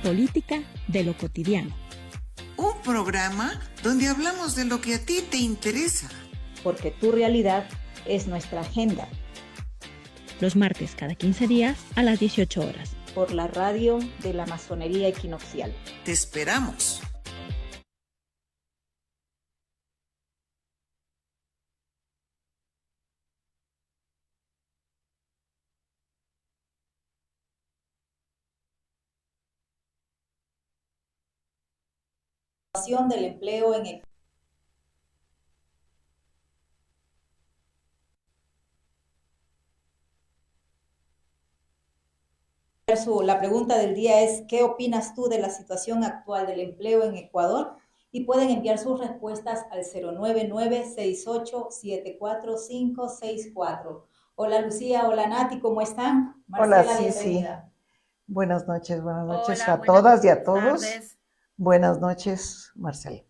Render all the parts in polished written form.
Política de lo cotidiano. Un programa donde hablamos de lo que a ti te interesa. Porque tu realidad es nuestra agenda. Los martes cada 15 días a las 18 horas. Por la radio de la Masonería Equinoccial. Te esperamos. Del empleo en La pregunta del día es: ¿qué opinas tú de la situación actual del empleo en Ecuador? Y pueden enviar sus respuestas al 099-6874-564. Hola Lucía, hola Nati, ¿cómo están? Marcela, hola, sí, bienvenida. Sí. Buenas noches Hola, a todas y a todos. Tardes. Buenas noches, Marcela.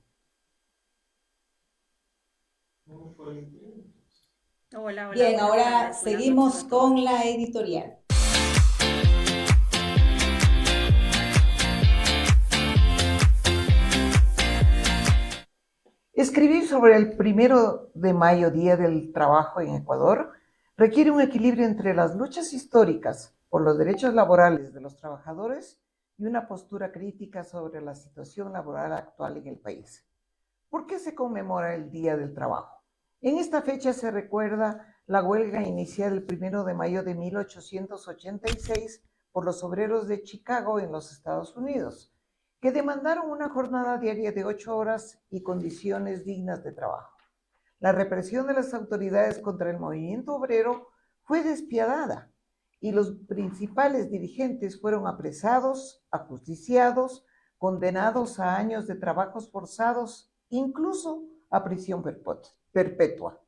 Hola, Bien, ahora seguimos con la editorial. Escribir sobre el 1 de mayo, Día del Trabajo en Ecuador, requiere un equilibrio entre las luchas históricas por los derechos laborales de los trabajadores y una postura crítica sobre la situación laboral actual en el país. ¿Por qué se conmemora el Día del Trabajo? En esta fecha se recuerda la huelga iniciada el 1 de mayo de 1886 por los obreros de Chicago en los Estados Unidos, que demandaron una jornada diaria de 8 horas y condiciones dignas de trabajo. La represión de las autoridades contra el movimiento obrero fue despiadada y los principales dirigentes fueron apresados, ajusticiados, condenados a años de trabajos forzados, incluso a prisión perpetua.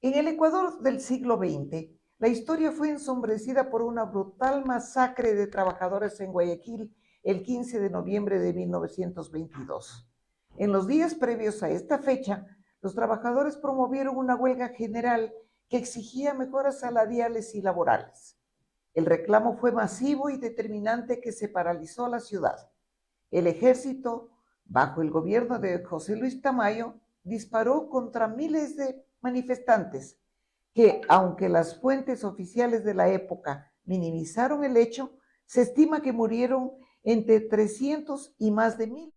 En el Ecuador del siglo XX, la historia fue ensombrecida por una brutal masacre de trabajadores en Guayaquil el 15 de noviembre de 1922. En los días previos a esta fecha, los trabajadores promovieron una huelga general que exigía mejoras salariales y laborales. El reclamo fue masivo y determinante que se paralizó la ciudad. El ejército, bajo el gobierno de José Luis Tamayo, disparó contra miles de manifestantes que, aunque las fuentes oficiales de la época minimizaron el hecho, se estima que murieron entre 300 y más de 1000.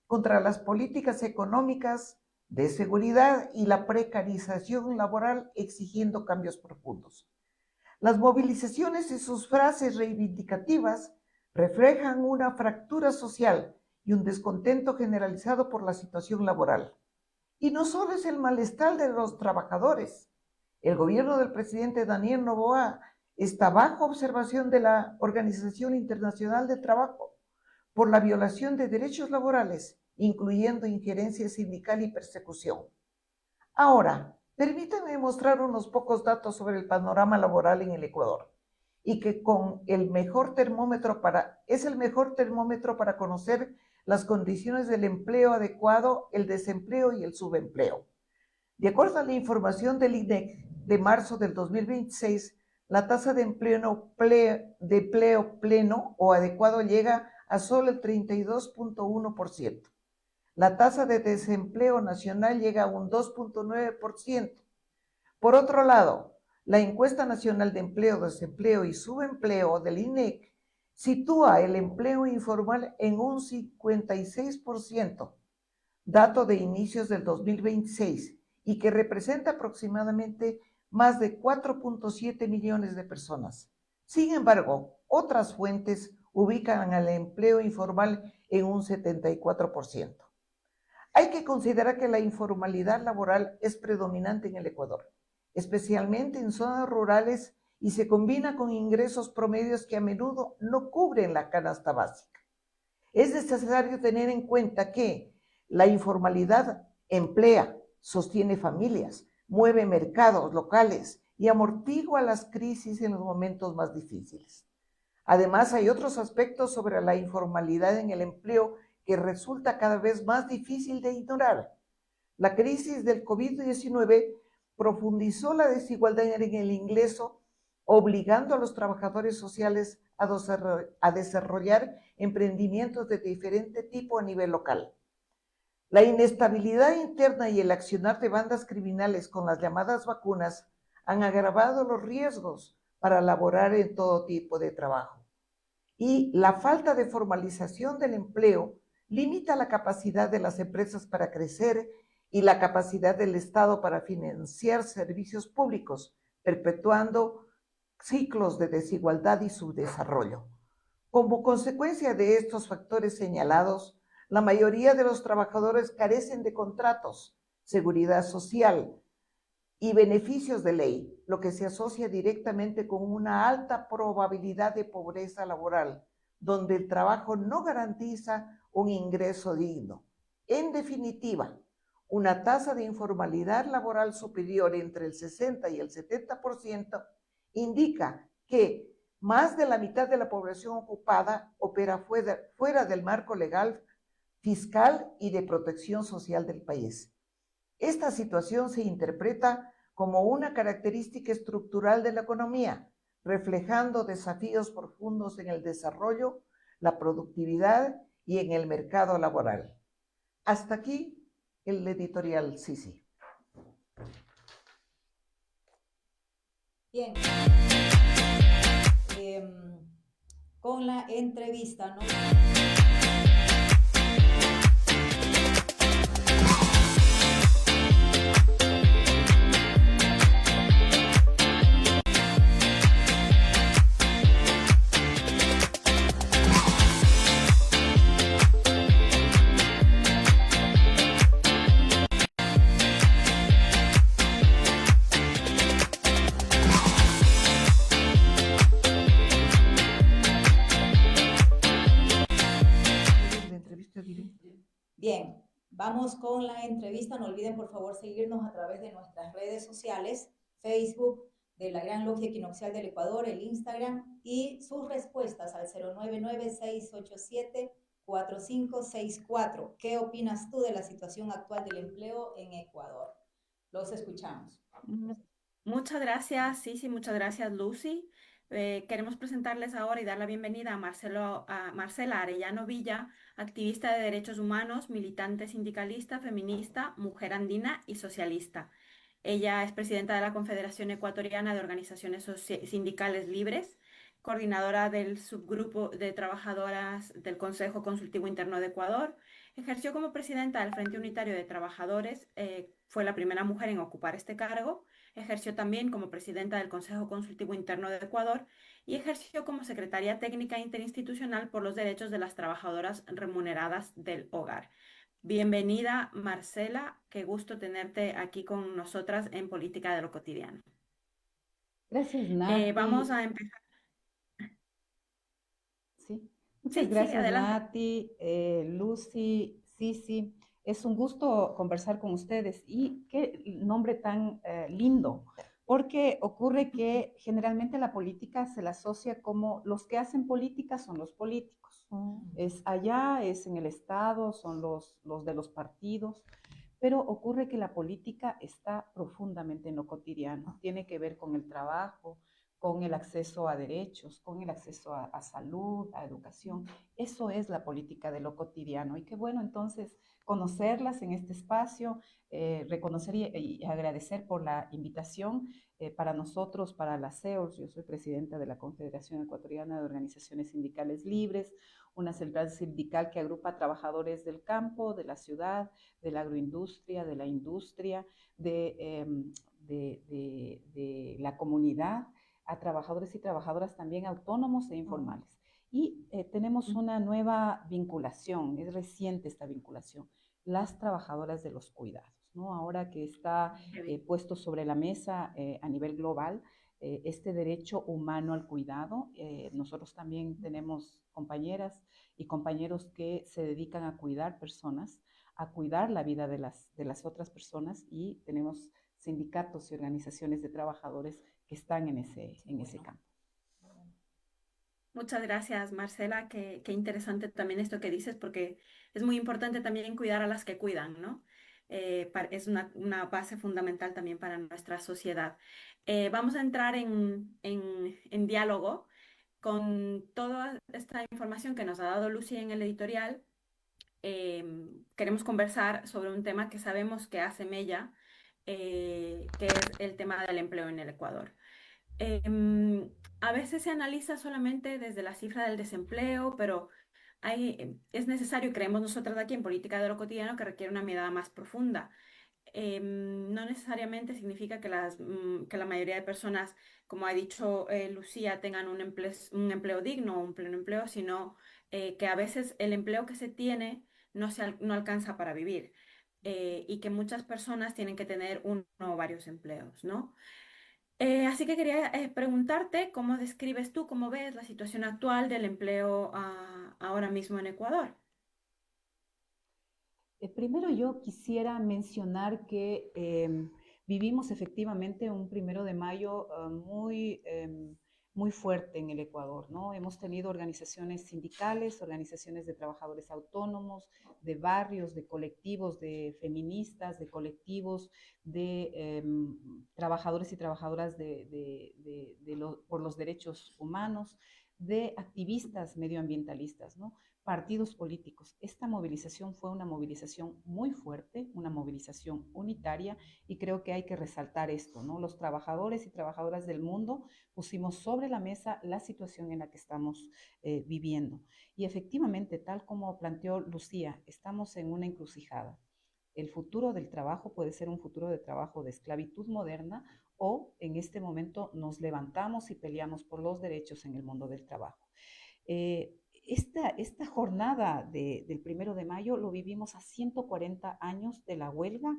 Contra las políticas económicas de seguridad y la precarización laboral, exigiendo cambios profundos. Las movilizaciones y sus frases reivindicativas reflejan una fractura social y un descontento generalizado por la situación laboral. Y no solo es el malestar de los trabajadores. El gobierno del presidente Daniel Noboa está bajo observación de la Organización Internacional del Trabajo por la violación de derechos laborales, incluyendo injerencia sindical y persecución. Ahora, permítanme mostrar unos pocos datos sobre el panorama laboral en el Ecuador, y que es el mejor termómetro para conocer las condiciones del empleo adecuado, el desempleo y el subempleo. De acuerdo a la información del INEC de marzo del 2026, la tasa de empleo pleno o adecuado llega a solo el 32.1%. La tasa de desempleo nacional llega a un 2.9%. Por otro lado, la encuesta nacional de empleo, desempleo y subempleo del INEC sitúa el empleo informal en un 56%, dato de inicios del 2026, y que representa aproximadamente más de 4.7 millones de personas. Sin embargo, otras fuentes ubican al empleo informal en un 74%. Hay que considerar que la informalidad laboral es predominante en el Ecuador, especialmente en zonas rurales, y se combina con ingresos promedios que a menudo no cubren la canasta básica. Es necesario tener en cuenta que la informalidad emplea, sostiene familias, mueve mercados locales y amortigua las crisis en los momentos más difíciles. Además, hay otros aspectos sobre la informalidad en el empleo que resulta cada vez más difícil de ignorar. La crisis del COVID-19 profundizó la desigualdad en el ingreso, obligando a los trabajadores sociales a desarrollar emprendimientos de diferente tipo a nivel local. La inestabilidad interna y el accionar de bandas criminales con las llamadas vacunas han agravado los riesgos para laborar en todo tipo de trabajo. Y la falta de formalización del empleo limita la capacidad de las empresas para crecer y la capacidad del Estado para financiar servicios públicos, perpetuando ciclos de desigualdad y subdesarrollo. Como consecuencia de estos factores señalados, la mayoría de los trabajadores carecen de contratos, seguridad social y beneficios de ley, lo que se asocia directamente con una alta probabilidad de pobreza laboral, donde el trabajo no garantiza un ingreso digno. En definitiva, una tasa de informalidad laboral superior entre el 60 y el 70% indica que más de la mitad de la población ocupada opera fuera del marco legal, fiscal y de protección social del país. Esta situación se interpreta como una característica estructural de la economía, reflejando desafíos profundos en el desarrollo, la productividad y en el mercado laboral. Hasta aquí el editorial Sisi. Bien. Con la entrevista, ¿no? Bien, vamos con la entrevista. No olviden, por favor, seguirnos a través de nuestras redes sociales, Facebook de la Gran Logia Equinoccial del Ecuador, el Instagram, y sus respuestas al 099-687-4564. ¿Qué opinas tú de la situación actual del empleo en Ecuador? Los escuchamos. Muchas gracias, sí, muchas gracias, Lucy. Queremos presentarles ahora y dar la bienvenida a Marcela Arellano Villa, activista de derechos humanos, militante sindicalista, feminista, mujer andina y socialista. Ella es presidenta de la Confederación Ecuatoriana de Organizaciones Sindicales Libres, coordinadora del subgrupo de trabajadoras del Consejo Consultivo Interno de Ecuador. Ejerció como presidenta del Frente Unitario de Trabajadores, fue la primera mujer en ocupar este cargo. Ejerció también como presidenta del Consejo Consultivo Interno de Ecuador y ejerció como secretaria técnica interinstitucional por los derechos de las trabajadoras remuneradas del hogar. Bienvenida, Marcela, qué gusto tenerte aquí con nosotras en Política de lo Cotidiano. Gracias, Nati. Vamos a empezar. Sí, muchas gracias, Nati, Lucy, Sisi. Es un gusto conversar con ustedes y qué nombre tan lindo, porque ocurre que generalmente la política se la asocia como los que hacen política son los políticos. Es allá, es en el Estado, son los de los partidos, pero ocurre que la política está profundamente en lo cotidiano, tiene que ver con el trabajo, con el acceso a derechos, con el acceso a salud, a educación. Eso es la política de lo cotidiano. Y qué bueno entonces conocerlas en este espacio, reconocer y agradecer por la invitación para nosotros, para la CEORS. Yo soy presidenta de la Confederación Ecuatoriana de Organizaciones Sindicales Libres, una central sindical que agrupa a trabajadores del campo, de la ciudad, de la agroindustria, de la industria, de la comunidad, a trabajadores y trabajadoras también autónomos e informales. Y tenemos una nueva vinculación, es reciente esta vinculación, las trabajadoras de los cuidados, ¿no? Ahora que está puesto sobre la mesa a nivel global este derecho humano al cuidado. Nosotros también tenemos compañeras y compañeros que se dedican a cuidar personas, a cuidar la vida de las otras personas, y tenemos sindicatos y organizaciones de trabajadores que están en ese campo. Muchas gracias, Marcela. Qué interesante también esto que dices, porque es muy importante también cuidar a las que cuidan, ¿no? Es una base fundamental también para nuestra sociedad. Vamos a entrar en diálogo con toda esta información que nos ha dado Lucy en el editorial. Queremos conversar sobre un tema que sabemos que hace mella, que es el tema del empleo en el Ecuador. A veces se analiza solamente desde la cifra del desempleo, pero es necesario, creemos nosotras aquí en Política de lo Cotidiano, que requiere una mirada más profunda. No necesariamente significa que la mayoría de personas, como ha dicho Lucía, tengan un empleo digno o un pleno empleo, sino que a veces el empleo que se tiene no alcanza para vivir, y que muchas personas tienen que tener uno o varios empleos, ¿no? Así que quería preguntarte cómo describes tú, cómo ves la situación actual del empleo ahora mismo en Ecuador. Primero yo quisiera mencionar que vivimos efectivamente un 1 de mayo muy fuerte en el Ecuador, ¿no? Hemos tenido organizaciones sindicales, organizaciones de trabajadores autónomos, de barrios, de colectivos, de feministas, de colectivos, de trabajadores y trabajadoras por los derechos humanos, de activistas medioambientalistas, ¿no? Partidos políticos. Esta movilización fue una movilización muy fuerte, una movilización unitaria, y creo que hay que resaltar esto, ¿no? Los trabajadores y trabajadoras del mundo pusimos sobre la mesa la situación en la que estamos viviendo. Y efectivamente, tal como planteó Lucía, estamos en una encrucijada. El futuro del trabajo puede ser un futuro de trabajo de esclavitud moderna, o en este momento nos levantamos y peleamos por los derechos en el mundo del trabajo. Esta jornada del 1 de mayo lo vivimos a 140 años de la huelga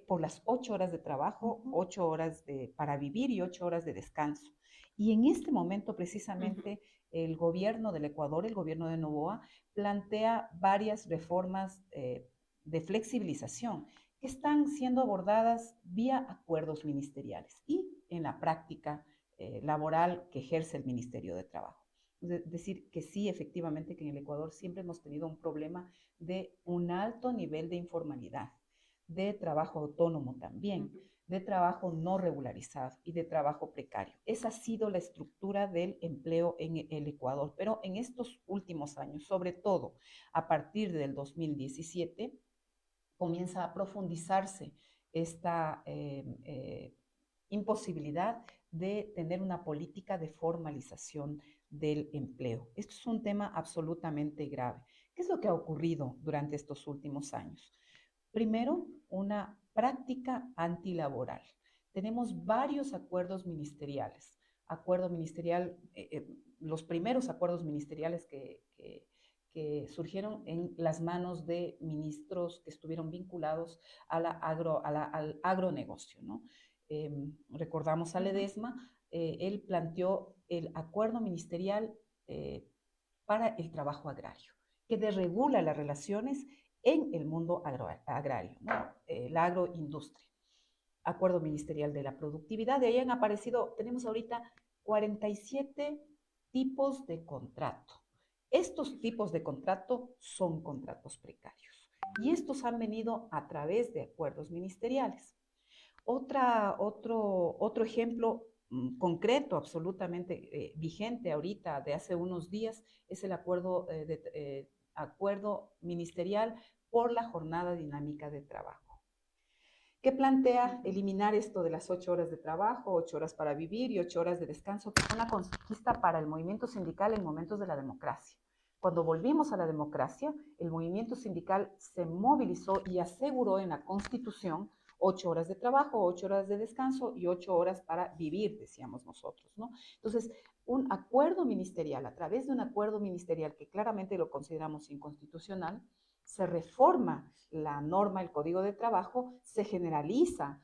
por las 8 horas de trabajo, 8 horas para vivir y 8 horas de descanso. Y en este momento precisamente el gobierno del Ecuador, el gobierno de Noboa, plantea varias reformas de flexibilización que están siendo abordadas vía acuerdos ministeriales y en la práctica laboral que ejerce el Ministerio de Trabajo. Decir que sí, efectivamente, que en el Ecuador siempre hemos tenido un problema de un alto nivel de informalidad, de trabajo autónomo también, de trabajo no regularizado y de trabajo precario. Esa ha sido la estructura del empleo en el Ecuador, pero en estos últimos años, sobre todo a partir del 2017, comienza a profundizarse esta imposibilidad de tener una política de formalización del empleo. Esto es un tema absolutamente grave. ¿Qué es lo que ha ocurrido durante estos últimos años? Primero, una práctica antilaboral. Tenemos varios acuerdos ministeriales. Acuerdo ministerial, los primeros acuerdos ministeriales que surgieron en las manos de ministros que estuvieron vinculados al agronegocio, ¿no? Recordamos a Ledesma, él planteó el acuerdo ministerial para el trabajo agrario, que desregula las relaciones en el mundo agrario, ¿no? La agroindustria. Acuerdo ministerial de la productividad, de ahí han aparecido, tenemos ahorita 47 tipos de contrato. Estos tipos de contrato son contratos precarios y estos han venido a través de acuerdos ministeriales. Otro ejemplo concreto, absolutamente vigente ahorita, de hace unos días, es el acuerdo ministerial por la jornada dinámica de trabajo, que plantea eliminar esto de las 8 horas de trabajo, 8 horas para vivir y 8 horas de descanso, que es una conquista para el movimiento sindical en momentos de la democracia. Cuando volvimos a la democracia, el movimiento sindical se movilizó y aseguró en la Constitución 8 horas de trabajo, 8 horas de descanso y 8 horas para vivir, decíamos nosotros, ¿no? Entonces, un acuerdo ministerial, a través de un acuerdo ministerial que claramente lo consideramos inconstitucional, se reforma la norma, el Código de Trabajo, se generaliza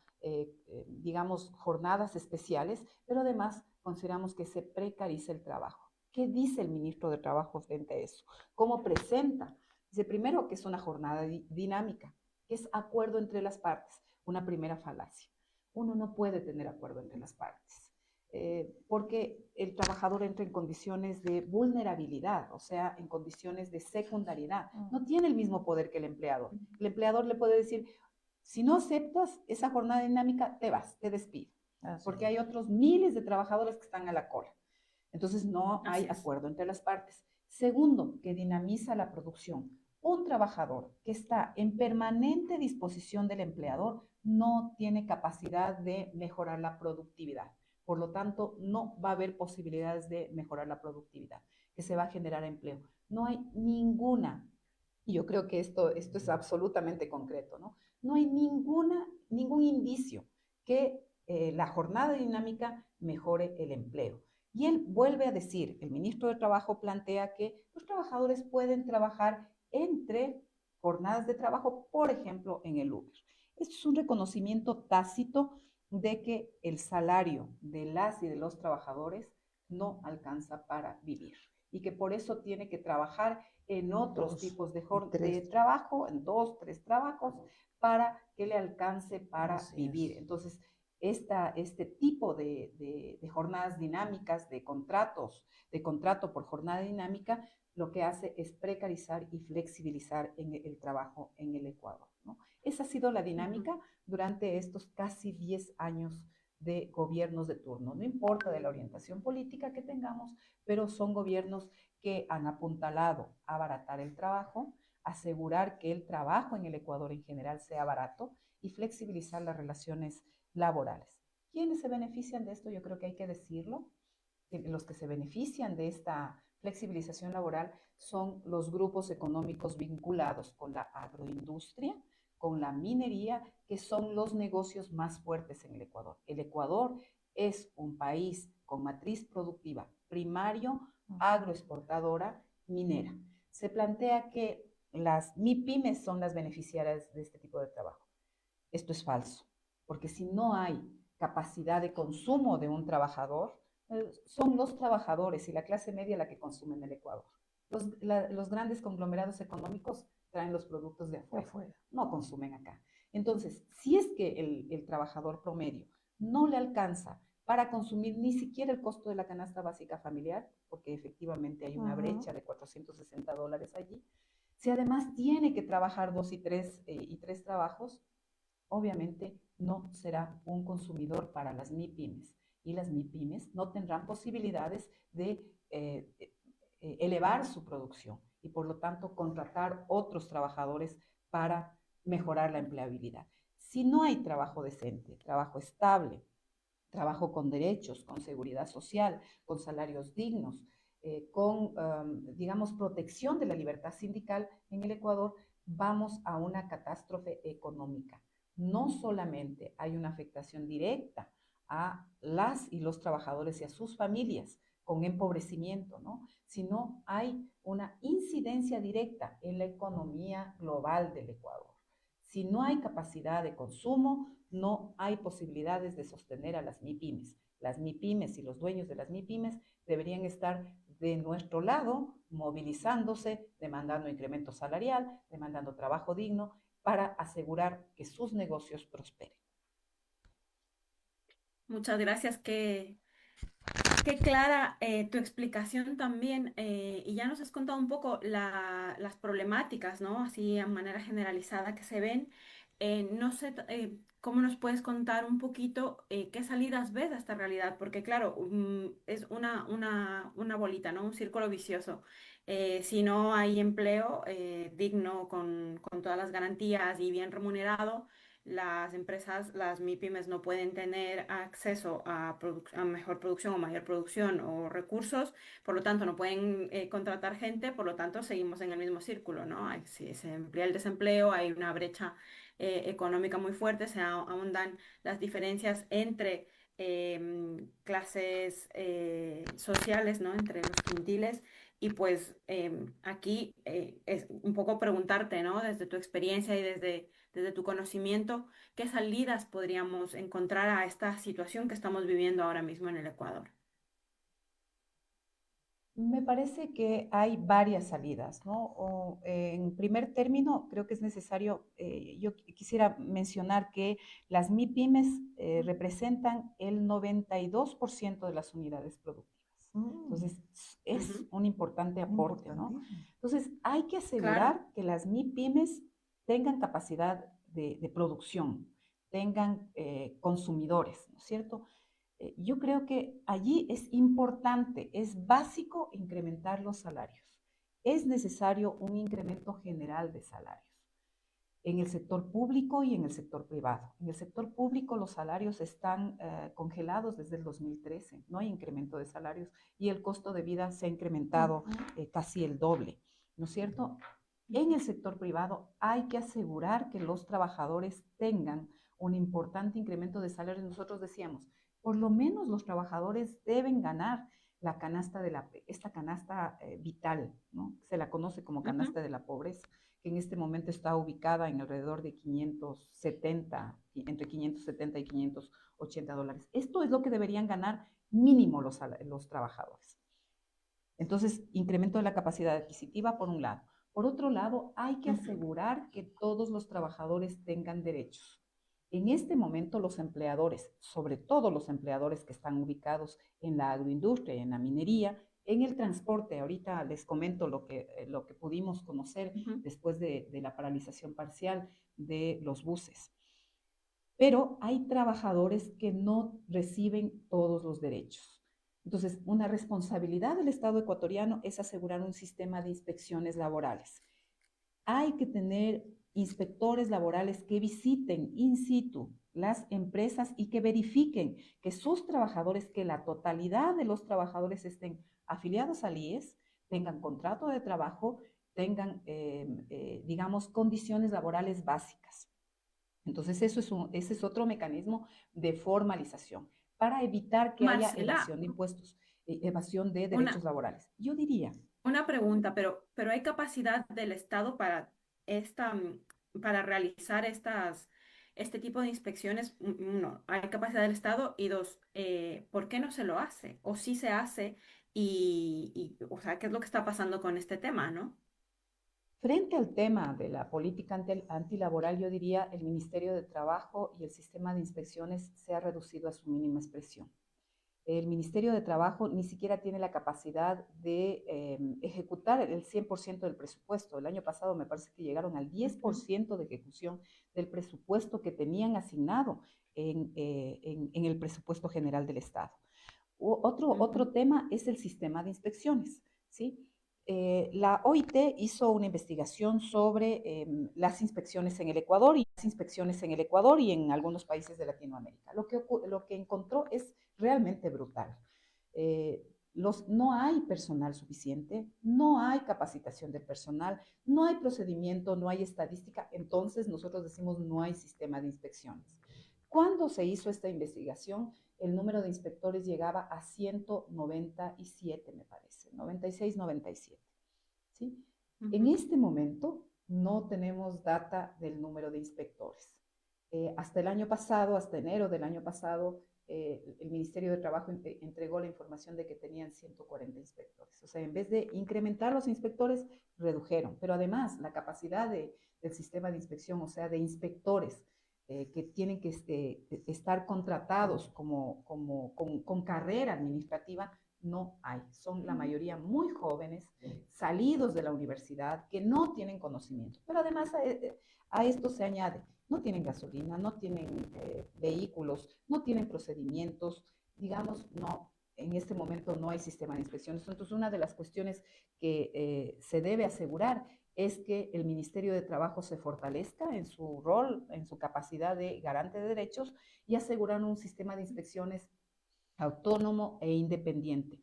digamos, jornadas especiales, pero además consideramos que se precariza el trabajo. ¿Qué dice el ministro de Trabajo frente a eso? ¿Cómo presenta? Dice primero que es una jornada dinámica, que es acuerdo entre las partes, una primera falacia. Uno no puede tener acuerdo entre las partes, porque el trabajador entra en condiciones de vulnerabilidad, o sea, en condiciones de secundariedad. No tiene el mismo poder que el empleador. El empleador le puede decir, si no aceptas esa jornada dinámica, te vas, te despido, porque hay otros miles de trabajadores que están a la cola. Entonces no hay acuerdo entre las partes. Segundo, que dinamiza la producción. Un trabajador que está en permanente disposición del empleador no tiene capacidad de mejorar la productividad. Por lo tanto, no va a haber posibilidades de mejorar la productividad, que se va a generar empleo. No hay ninguna, y yo creo que esto es absolutamente concreto, ¿no? No hay ningún indicio que la jornada dinámica mejore el empleo. Y él vuelve a decir, el ministro de Trabajo plantea que los trabajadores pueden trabajar entre jornadas de trabajo, por ejemplo, en el Uber. Esto es un reconocimiento tácito de que el salario de las y de los trabajadores no alcanza para vivir y que por eso tiene que trabajar en otros tipos de trabajo, en 2, 3 trabajos, para que le alcance para vivir. Entonces, este tipo de jornadas dinámicas, de contrato por jornada dinámica, lo que hace es precarizar y flexibilizar el trabajo en el Ecuador, ¿no? Esa ha sido la dinámica durante estos casi 10 años de gobiernos de turno. No importa de la orientación política que tengamos, pero son gobiernos que han apuntalado a abaratar el trabajo, asegurar que el trabajo en el Ecuador en general sea barato y flexibilizar las relaciones laborales. ¿Quiénes se benefician de esto? Yo creo que hay que decirlo. Los que se benefician de esta flexibilización laboral son los grupos económicos vinculados con la agroindustria, con la minería, que son los negocios más fuertes en el Ecuador. El Ecuador es un país con matriz productiva primario, agroexportadora, minera. Se plantea que las MIPYMES son las beneficiarias de este tipo de trabajo. Esto es falso, porque si no hay capacidad de consumo de un trabajador, son los trabajadores y la clase media la que consume en el Ecuador. Los grandes conglomerados económicos traen los productos de afuera, no consumen acá. Entonces, si es que el trabajador promedio no le alcanza para consumir ni siquiera el costo de la canasta básica familiar, porque efectivamente hay una brecha de $460 allí, si además tiene que trabajar 2 y 3 trabajos, obviamente no será un consumidor para las MIPYMES. Y las MIPYMES no tendrán posibilidades de elevar su producción y por lo tanto contratar otros trabajadores para mejorar la empleabilidad. Si no hay trabajo decente, trabajo estable, trabajo con derechos, con seguridad social, con salarios dignos, con, digamos, protección de la libertad sindical en el Ecuador, vamos a una catástrofe económica. No solamente hay una afectación directa a las y los trabajadores y a sus familias con empobrecimiento, ¿no? Sino hay una incidencia directa en la economía global del Ecuador. Si no hay capacidad de consumo, no hay posibilidades de sostener a las MIPYMES. Las MIPYMES y los dueños de las MIPYMES deberían estar de nuestro lado, movilizándose, demandando incremento salarial, demandando trabajo digno, para asegurar que sus negocios prosperen. Muchas gracias, qué clara tu explicación también, y ya nos has contado un poco las problemáticas, ¿no? Así a manera generalizada que se ven. No sé cómo nos puedes contar un poquito qué salidas ves de esta realidad, porque claro, es una bolita, ¿no? Un círculo vicioso. Si no hay empleo digno con todas las garantías y bien remunerado, las empresas, las MIPYMES no pueden tener acceso a mejor producción o mayor producción o recursos, por lo tanto no pueden contratar gente, por lo tanto seguimos en el mismo círculo, ¿no? Si se emplea el desempleo, hay una brecha económica muy fuerte, se ahondan las diferencias entre clases sociales, ¿no? Entre los quintiles Y pues aquí es un poco preguntarte, ¿no? Desde tu experiencia y desde tu conocimiento, ¿qué salidas podríamos encontrar a esta situación que estamos viviendo ahora mismo en el Ecuador? Me parece que hay varias salidas, ¿no? En primer término, creo que es necesario, yo quisiera mencionar que las MIPYMES representan el 92% de las unidades productivas. Entonces, es Ujú, un importante aporte, ¿no? Importantísimo. Entonces, hay que claro. asegurar que las MIPYMES tengan capacidad de producción, tengan consumidores, ¿no es cierto? Yo creo que allí es importante, es básico incrementar los salarios. Es necesario un incremento general de salarios en el sector público y en el sector privado. En el sector público los salarios están congelados desde el 2013, no hay incremento de salarios y el costo de vida se ha incrementado casi el doble, ¿no es cierto? En el sector privado hay que asegurar que los trabajadores tengan un importante incremento de salarios. Nosotros decíamos, por lo menos los trabajadores deben ganar la canasta esta canasta vital, ¿no? Se la conoce como Ujú, canasta de la pobreza, que en este momento está ubicada en alrededor de 570, entre 570 y $580. Esto es lo que deberían ganar mínimo los trabajadores. Entonces, incremento de la capacidad adquisitiva por un lado. Por otro lado, hay que ujú. asegurar que todos los trabajadores tengan derechos. En este momento, los empleadores, sobre todo los empleadores que están ubicados en la agroindustria y en la minería, en el transporte, ahorita les comento lo que pudimos conocer Ujú. después de la paralización parcial de los buses. Pero hay trabajadores que no reciben todos los derechos. Entonces, una responsabilidad del Estado ecuatoriano es asegurar un sistema de inspecciones laborales. Hay que tener inspectores laborales que visiten in situ las empresas y que verifiquen que sus trabajadores, que la totalidad de los trabajadores estén afiliados al IES, tengan contrato de trabajo, tengan, digamos, condiciones laborales básicas. Entonces, ese es otro mecanismo de formalización para evitar que haya Marcela, evasión de impuestos, evasión de una, derechos laborales. Yo diría, una pregunta, pero ¿hay capacidad del Estado para para realizar este tipo de inspecciones? Uno, ¿hay capacidad del Estado? Y dos, ¿por qué no se lo hace? ¿O sí se hace? O sea, ¿qué es lo que está pasando con este tema, no? frente al tema de la política antilaboral, yo diría el Ministerio de Trabajo y el sistema de inspecciones se ha reducido a su mínima expresión. El Ministerio de Trabajo ni siquiera tiene la capacidad de ejecutar el 100% del presupuesto. El año pasado me parece que llegaron al Ujú, 10% de ejecución del presupuesto que tenían asignado en el presupuesto general del Estado. Otro ujú, tema es el sistema de inspecciones, ¿sí? La OIT hizo una investigación sobre las inspecciones en el Ecuador y las inspecciones en el Ecuador y en algunos países de Latinoamérica. Lo que encontró es realmente brutal. No hay personal suficiente, no hay capacitación de personal, no hay procedimiento, no hay estadística, entonces nosotros decimos no hay sistema de inspecciones. Cuando se hizo esta investigación, el número de inspectores llegaba a 197, me parece, 96, 97. ¿Sí? En ujú. este momento no tenemos data del número de inspectores. Hasta el año pasado, hasta enero del año pasado, el Ministerio de Trabajo entregó la información de que tenían 140 inspectores. O sea, en vez de incrementar los inspectores, redujeron. Pero además, la capacidad del sistema de inspección, o sea, de inspectores que tienen que estar contratados con carrera administrativa, no hay. Son la mayoría muy jóvenes, salidos de la universidad, que no tienen conocimiento. Pero además a esto se añade, no tienen gasolina, no tienen vehículos, no tienen procedimientos, digamos, no. En este momento no hay sistema de inspecciones. Entonces, una de las cuestiones que se debe asegurar es que el Ministerio de Trabajo se fortalezca en su rol, en su capacidad de garante de derechos y asegurar un sistema de inspecciones autónomo e independiente.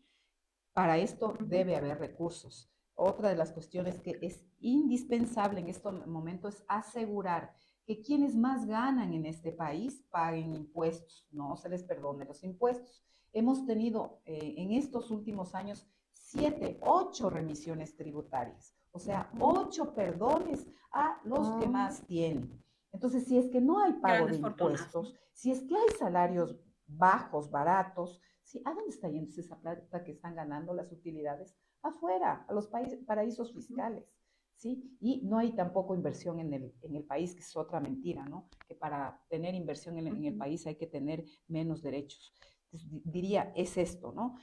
Para esto Ujú. debe haber recursos. Otra de las cuestiones que es indispensable en este momento es asegurar que quienes más ganan en este país paguen impuestos, no se les perdone los impuestos. Hemos tenido en estos últimos años 7, 8 remisiones tributarias, o sea, 8 perdones a los que más tienen. Entonces, si es que no hay pago de impuestos, si es que hay salarios bajos, baratos, ¿sí? ¿A dónde está yendo esa plata que están ganando las utilidades? Afuera, a los paraísos fiscales, ¿sí? Y no hay tampoco inversión en el país, que es otra mentira, ¿no? Que para tener inversión en el país hay que tener menos derechos. Entonces, diría, es esto, ¿no?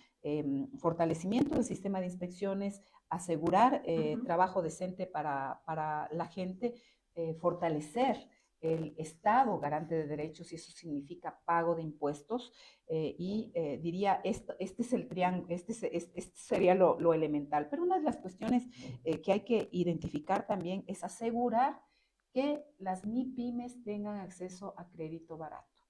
Fortalecimiento del sistema de inspecciones, asegurar trabajo decente para la gente, fortalecer el Estado garante de derechos, y eso significa pago de impuestos, diría, este es el triángulo, este sería lo elemental. Pero una de las cuestiones que hay que identificar también es asegurar que las MIPYMES tengan acceso a crédito barato,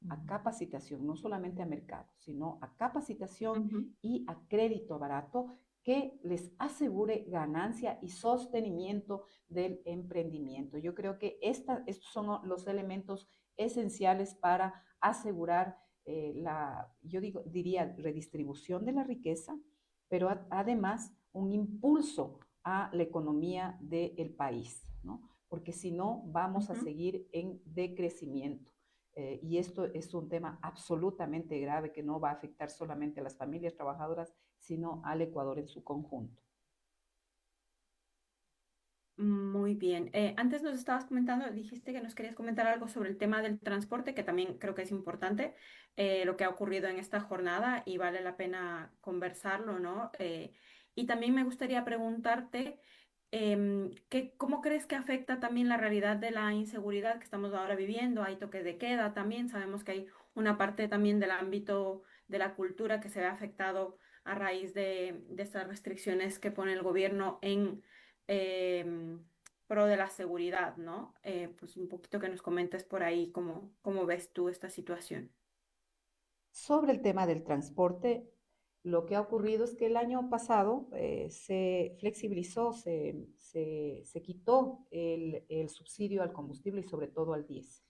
a capacitación, no solamente a mercado, sino a capacitación y a crédito barato que les asegure ganancia y sostenimiento del emprendimiento. Yo creo que estos son los elementos esenciales para asegurar diría, redistribución de la riqueza, pero además un impulso a la economía del país, ¿no? Porque si no, vamos a seguir en decrecimiento. Y esto es un tema absolutamente grave que no va a afectar solamente a las familias trabajadoras, sino al Ecuador en su conjunto. Muy bien. Antes nos estabas comentando, dijiste que nos querías comentar algo sobre el tema del transporte, que también creo que es importante, lo que ha ocurrido en esta jornada y vale la pena conversarlo, ¿no? Y también me gustaría preguntarte, ¿cómo crees que afecta también la realidad de la inseguridad que estamos ahora viviendo? Hay toque de queda también, sabemos que hay una parte también del ámbito de la cultura que se ve afectado a raíz de estas restricciones que pone el gobierno en pro de la seguridad, ¿no? Pues un poquito que nos comentes por ahí cómo ves tú esta situación. Sobre el tema del transporte, lo que ha ocurrido es que el año pasado se flexibilizó, se quitó el subsidio al combustible y sobre todo al diésel.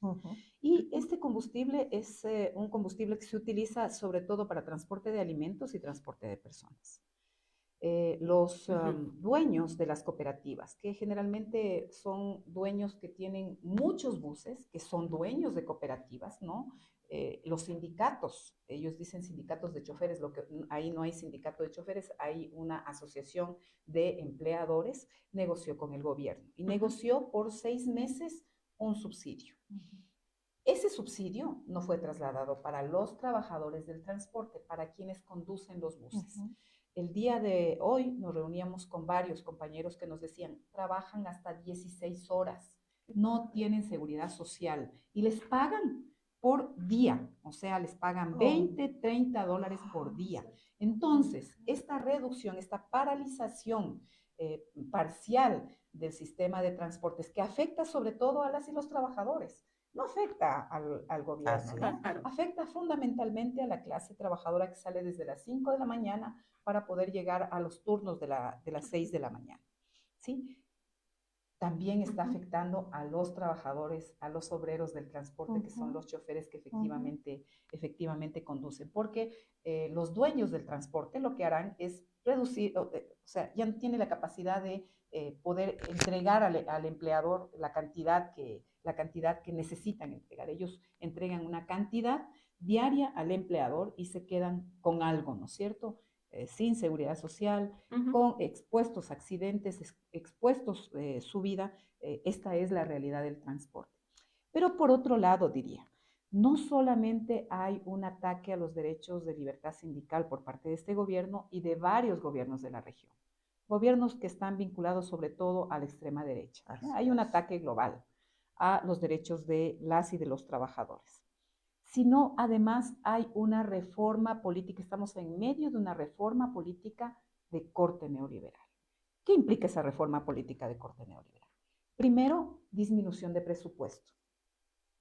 Y este combustible es un combustible que se utiliza sobre todo para transporte de alimentos y transporte de personas. Los dueños de las cooperativas, que generalmente son dueños que tienen muchos buses, que son dueños de cooperativas, ¿no? Los sindicatos, ellos dicen sindicatos de choferes, ahí no hay sindicato de choferes, hay una asociación de empleadores, negoció con el gobierno y negoció por 6 meses un subsidio. Ese subsidio no fue trasladado para los trabajadores del transporte, para quienes conducen los buses. El día de hoy nos reuníamos con varios compañeros que nos decían, trabajan hasta 16 horas, no tienen seguridad social y les pagan por día, o sea, les pagan 20, 30 dólares por día. Entonces, esta reducción, esta paralización parcial del sistema de transportes, que afecta sobre todo a las y los trabajadores, no afecta al gobierno, ¿no? Afecta fundamentalmente a la clase trabajadora que sale desde las 5 de la mañana para poder llegar a los turnos de las 6 de la mañana, ¿sí? También está afectando a los trabajadores, a los obreros del transporte, que son los choferes que efectivamente conducen, porque los dueños del transporte lo que harán es reducir, o sea, ya no tiene la capacidad de poder entregar al empleador la cantidad que necesitan entregar. Ellos entregan una cantidad diaria al empleador y se quedan con algo, ¿no es cierto? Sin seguridad social, con expuestos a accidentes, expuestos su vida. Esta es la realidad del transporte. Pero por otro lado, diría, no solamente hay un ataque a los derechos de libertad sindical por parte de este gobierno y de varios gobiernos de la región. Gobiernos que están vinculados sobre todo a la extrema derecha. Hay un ataque global a los derechos de las y de los trabajadores. Sino además hay una reforma política, estamos en medio de una reforma política de corte neoliberal. ¿Qué implica esa reforma política de corte neoliberal? Primero, disminución de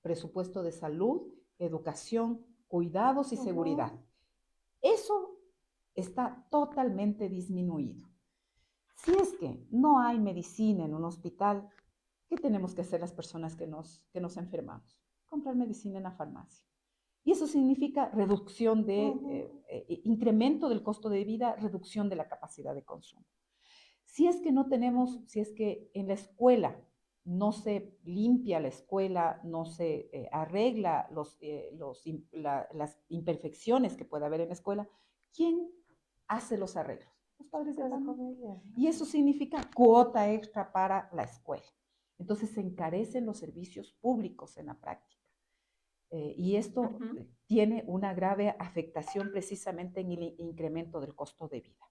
presupuesto de salud, educación, cuidados y seguridad. Eso está totalmente disminuido. Si es que no hay medicina en un hospital, ¿qué tenemos que hacer las personas que nos enfermamos? Comprar medicina en la farmacia. Y eso significa reducción incremento del costo de vida, reducción de la capacidad de consumo. Si es que en la escuela no se limpia la escuela, no se arregla las imperfecciones que puede haber en la escuela, ¿quién hace los arreglos? Los padres de familia. Y eso significa cuota extra para la escuela. Entonces se encarecen los servicios públicos en la práctica. Y esto tiene una grave afectación precisamente en el incremento del costo de vida.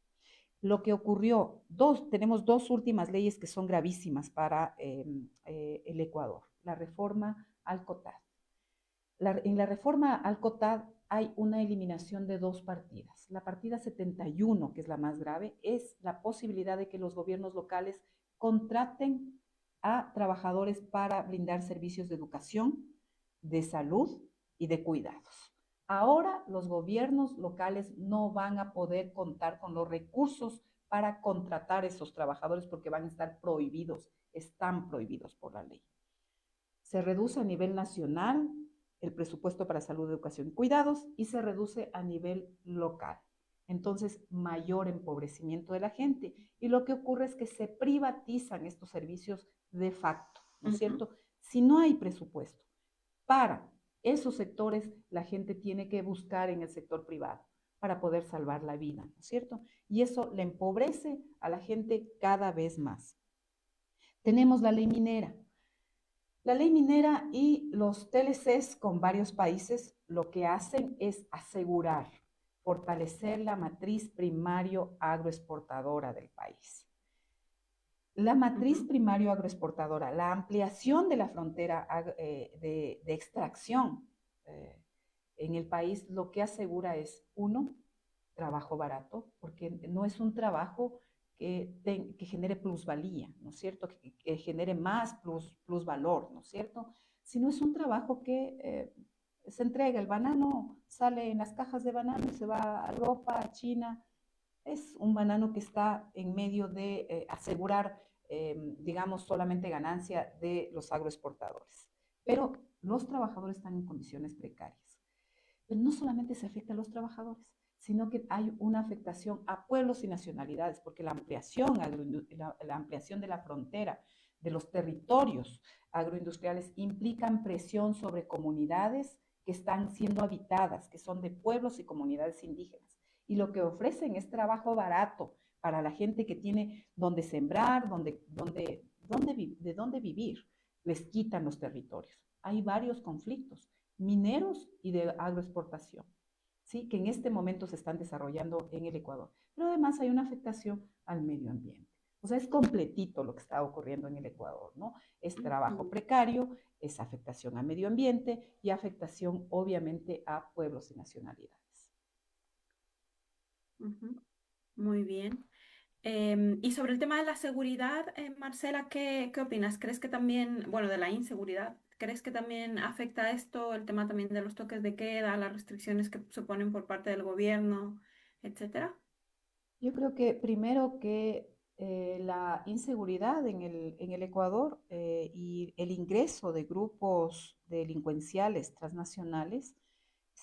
Lo que ocurrió, tenemos dos últimas leyes que son gravísimas para el Ecuador. La reforma al COTAD. En la reforma al COTAD hay una eliminación de dos partidas. La partida 71, que es la más grave, es la posibilidad de que los gobiernos locales contraten a trabajadores para brindar servicios de educación, de salud y de cuidados. Ahora los gobiernos locales no van a poder contar con los recursos para contratar a esos trabajadores porque van a estar prohibidos, están prohibidos por la ley. Se reduce a nivel nacional el presupuesto para salud, educación y cuidados y se reduce a nivel local. Entonces, mayor empobrecimiento de la gente. Y lo que ocurre es que se privatizan estos servicios de facto, ¿no es cierto? Si no hay presupuesto para esos sectores, la gente tiene que buscar en el sector privado para poder salvar la vida, ¿no es cierto? Y eso le empobrece a la gente cada vez más. Tenemos la ley minera. La ley minera y los TLCs con varios países lo que hacen es asegurar, fortalecer la matriz primario agroexportadora del país. La matriz primario agroexportadora, la ampliación de la frontera de extracción en el país, lo que asegura es, uno, trabajo barato, porque no es un trabajo que genere plusvalía, ¿no es cierto? Que genere más plusvalor, ¿no es cierto? Sino es un trabajo que se entrega, el banano sale en las cajas de banano y se va a Europa, a China. Es un banano que está en medio de asegurar, digamos, solamente ganancia de los agroexportadores. Pero los trabajadores están en condiciones precarias. Pero no solamente se afecta a los trabajadores, sino que hay una afectación a pueblos y nacionalidades, porque la ampliación de la frontera, de los territorios agroindustriales, implican presión sobre comunidades que están siendo habitadas, que son de pueblos y comunidades indígenas. Y lo que ofrecen es trabajo barato para la gente que tiene donde sembrar, de dónde vivir. Les quitan los territorios. Hay varios conflictos mineros y de agroexportación, ¿sí? Que en este momento se están desarrollando en el Ecuador. Pero además hay una afectación al medio ambiente. O sea, es completito lo que está ocurriendo en el Ecuador, ¿no? Es trabajo precario, es afectación al medio ambiente y afectación, obviamente, a pueblos y nacionalidades. Muy bien. Y sobre el tema de la seguridad, Marcela, ¿qué opinas? ¿Crees que también, bueno, de la inseguridad, crees que también afecta esto, el tema también de los toques de queda, las restricciones que se ponen por parte del gobierno, etcétera? Yo creo que primero que la inseguridad en el Ecuador y el ingreso de grupos delincuenciales transnacionales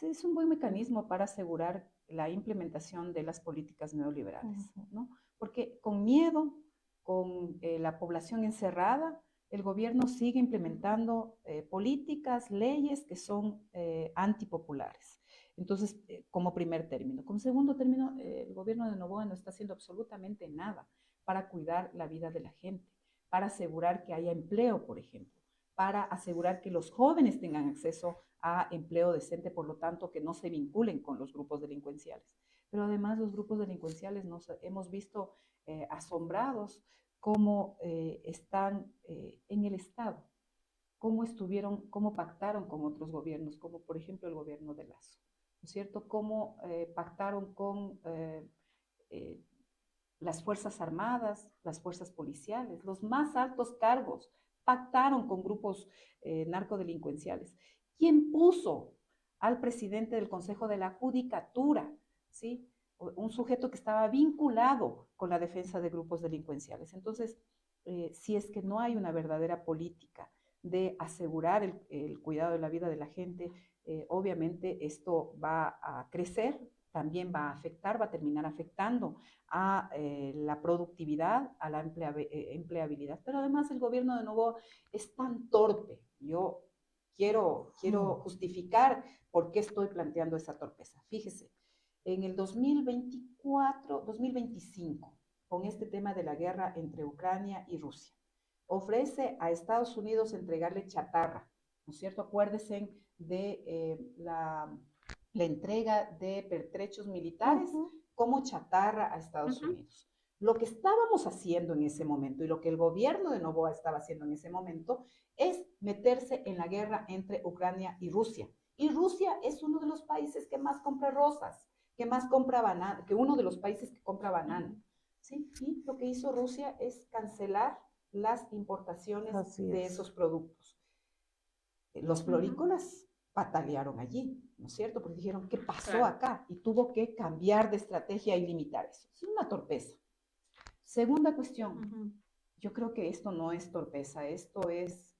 es un buen mecanismo para asegurar la implementación de las políticas neoliberales, ¿no? Porque con miedo, con la población encerrada, el gobierno sigue implementando políticas, leyes que son antipopulares. Entonces, como primer término. Como segundo término, el gobierno de Noboa no está haciendo absolutamente nada para cuidar la vida de la gente, para asegurar que haya empleo, por ejemplo, para asegurar que los jóvenes tengan acceso a empleo decente, por lo tanto, que no se vinculen con los grupos delincuenciales. Pero además los grupos delincuenciales nos hemos visto asombrados cómo están en el Estado, cómo pactaron con otros gobiernos, como por ejemplo el gobierno de Lazo, ¿no es cierto? Cómo pactaron con las Fuerzas Armadas, las fuerzas policiales, los más altos cargos pactaron con grupos narcodelincuenciales. ¿Quién puso al presidente del Consejo de la Judicatura, ¿sí? Un sujeto que estaba vinculado con la defensa de grupos delincuenciales? Entonces, si es que no hay una verdadera política de asegurar el cuidado de la vida de la gente, obviamente esto va a crecer, también va a afectar, va a terminar afectando a la productividad, a la empleabilidad. Pero además el gobierno de Novoa es tan torpe. Yo quiero justificar por qué estoy planteando esa torpeza. Fíjese, en el 2024, 2025, con este tema de la guerra entre Ucrania y Rusia, ofrece a Estados Unidos entregarle chatarra, ¿no es cierto? Acuérdense de la entrega de pertrechos militares como chatarra a Estados Unidos. Lo que estábamos haciendo en ese momento y lo que el gobierno de Novoa estaba haciendo en ese momento es meterse en la guerra entre Ucrania y Rusia. Y Rusia es uno de los países que más compra rosas, que más compra banana, que uno de los países que compra banana. ¿Sí? Y lo que hizo Rusia es cancelar las importaciones de esos productos. Los florícolas patalearon allí, ¿no es cierto? Porque dijeron, ¿qué pasó acá? Y tuvo que cambiar de estrategia y limitar eso. Es una torpeza. Segunda cuestión, yo creo que esto no es torpeza, esto es